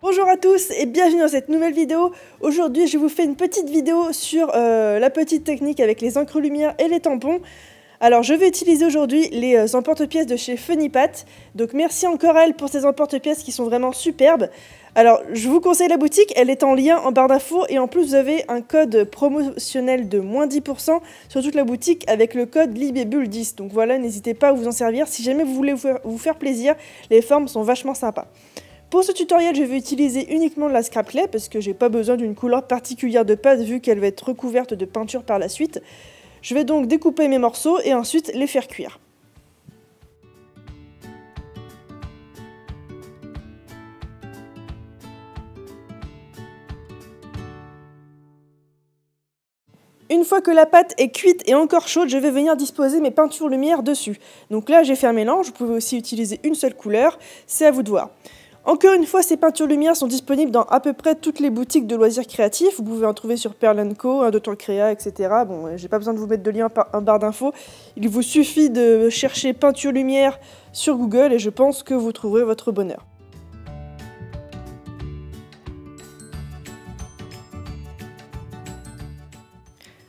Bonjour à tous et bienvenue dans cette nouvelle vidéo. Aujourd'hui je vous fais une petite vidéo sur la petite technique avec les encres lumière et les tampons. Alors je vais utiliser aujourd'hui les emporte-pièces de chez Funnypat. Donc merci encore à elle pour ces emporte-pièces qui sont vraiment superbes. Alors je vous conseille la boutique, elle est en lien en barre d'infos et en plus vous avez un code promotionnel de moins 10% sur toute la boutique avec le code LIBEBULLE10. Donc voilà, n'hésitez pas à vous en servir si jamais vous voulez vous faire plaisir, les formes sont vachement sympas. Pour ce tutoriel, je vais utiliser uniquement de la scrap clay parce que j'ai pas besoin d'une couleur particulière de pâte vu qu'elle va être recouverte de peinture par la suite. Je vais donc découper mes morceaux et ensuite les faire cuire. Une fois que la pâte est cuite et encore chaude, je vais venir disposer mes peintures lumière dessus. Donc là, j'ai fait un mélange, vous pouvez aussi utiliser une seule couleur, c'est à vous de voir. Encore une fois, ces peintures lumière sont disponibles dans à peu près toutes les boutiques de loisirs créatifs. Vous pouvez en trouver sur Pearl & Co, Indoor Créa, etc. Bon, j'ai pas besoin de vous mettre de lien en barre d'infos. Il vous suffit de chercher peinture lumière sur Google et je pense que vous trouverez votre bonheur.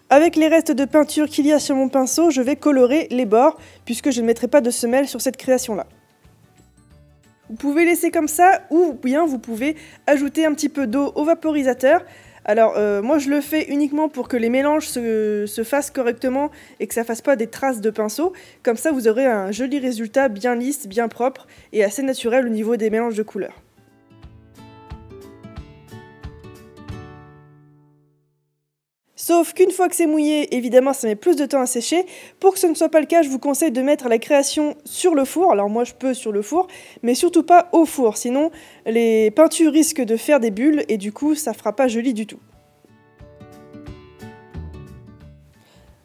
Avec les restes de peinture qu'il y a sur mon pinceau, je vais colorer les bords puisque je ne mettrai pas de semelle sur cette création-là. Vous pouvez laisser comme ça ou bien vous pouvez ajouter un petit peu d'eau au vaporisateur. Alors moi je le fais uniquement pour que les mélanges se fassent correctement et que ça ne fasse pas des traces de pinceau. Comme ça vous aurez un joli résultat bien lisse, bien propre et assez naturel au niveau des mélanges de couleurs. Sauf qu'une fois que c'est mouillé, évidemment ça met plus de temps à sécher. Pour que ce ne soit pas le cas, je vous conseille de mettre la création sur le four. Alors moi je peux sur le four, mais surtout pas au four, sinon les peintures risquent de faire des bulles et du coup ça fera pas joli du tout.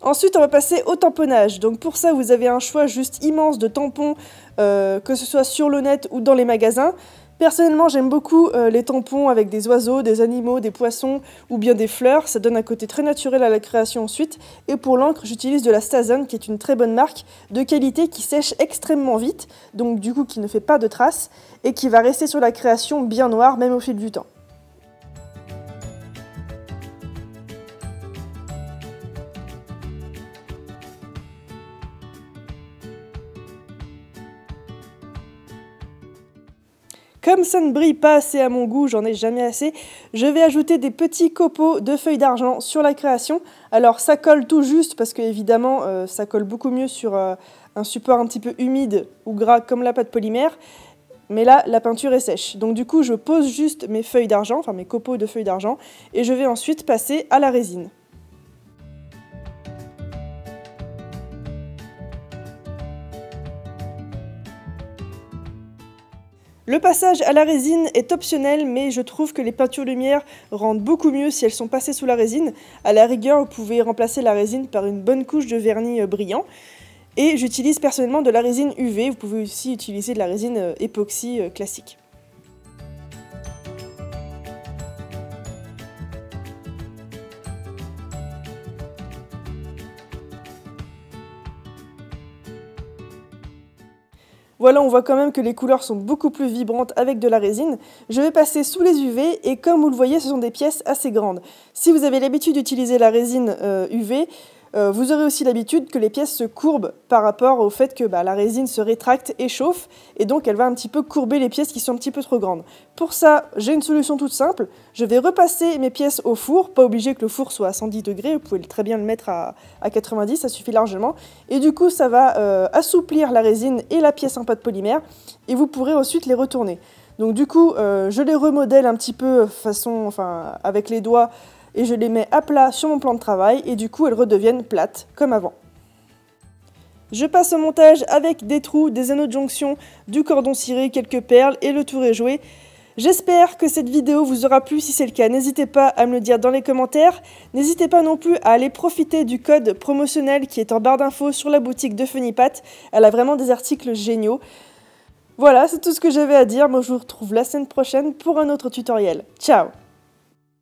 Ensuite on va passer au tamponnage. Donc pour ça vous avez un choix juste immense de tampons, que ce soit sur le net ou dans les magasins. Personnellement, j'aime beaucoup les tampons avec des oiseaux, des animaux, des poissons ou bien des fleurs. Ça donne un côté très naturel à la création ensuite. Et pour l'encre, j'utilise de la Stazen, qui est une très bonne marque de qualité qui sèche extrêmement vite, donc du coup qui ne fait pas de traces et qui va rester sur la création bien noire même au fil du temps. Comme ça ne brille pas assez à mon goût, j'en ai jamais assez, je vais ajouter des petits copeaux de feuilles d'argent sur la création. Alors ça colle tout juste parce que évidemment ça colle beaucoup mieux sur un support un petit peu humide ou gras comme la pâte polymère. Mais là la peinture est sèche. Donc du coup je pose juste mes feuilles d'argent, enfin mes copeaux de feuilles d'argent, et je vais ensuite passer à la résine. Le passage à la résine est optionnel, mais je trouve que les peintures lumière rendent beaucoup mieux si elles sont passées sous la résine. À la rigueur, vous pouvez remplacer la résine par une bonne couche de vernis brillant. Et j'utilise personnellement de la résine UV, vous pouvez aussi utiliser de la résine époxy classique. Voilà, on voit quand même que les couleurs sont beaucoup plus vibrantes avec de la résine. Je vais passer sous les UV et comme vous le voyez, ce sont des pièces assez grandes. Si vous avez l'habitude d'utiliser la résine UV, vous aurez aussi l'habitude que les pièces se courbent par rapport au fait que la résine se rétracte et chauffe et donc elle va un petit peu courber les pièces qui sont un petit peu trop grandes. Pour ça, j'ai une solution toute simple. Je vais repasser mes pièces au four, pas obligé que le four soit à 110 degrés, vous pouvez très bien le mettre à 90, ça suffit largement. Et du coup, ça va assouplir la résine et la pièce en pâte polymère et vous pourrez ensuite les retourner. Donc du coup, je les remodèle un petit peu avec les doigts et je les mets à plat sur mon plan de travail et du coup elles redeviennent plates comme avant. Je passe au montage avec des trous, des anneaux de jonction, du cordon ciré, quelques perles et le tour est joué. J'espère que cette vidéo vous aura plu, si c'est le cas n'hésitez pas à me le dire dans les commentaires. N'hésitez pas non plus à aller profiter du code promotionnel qui est en barre d'infos sur la boutique de Funnypat. Elle a vraiment des articles géniaux. Voilà, c'est tout ce que j'avais à dire, moi je vous retrouve la semaine prochaine pour un autre tutoriel. Ciao!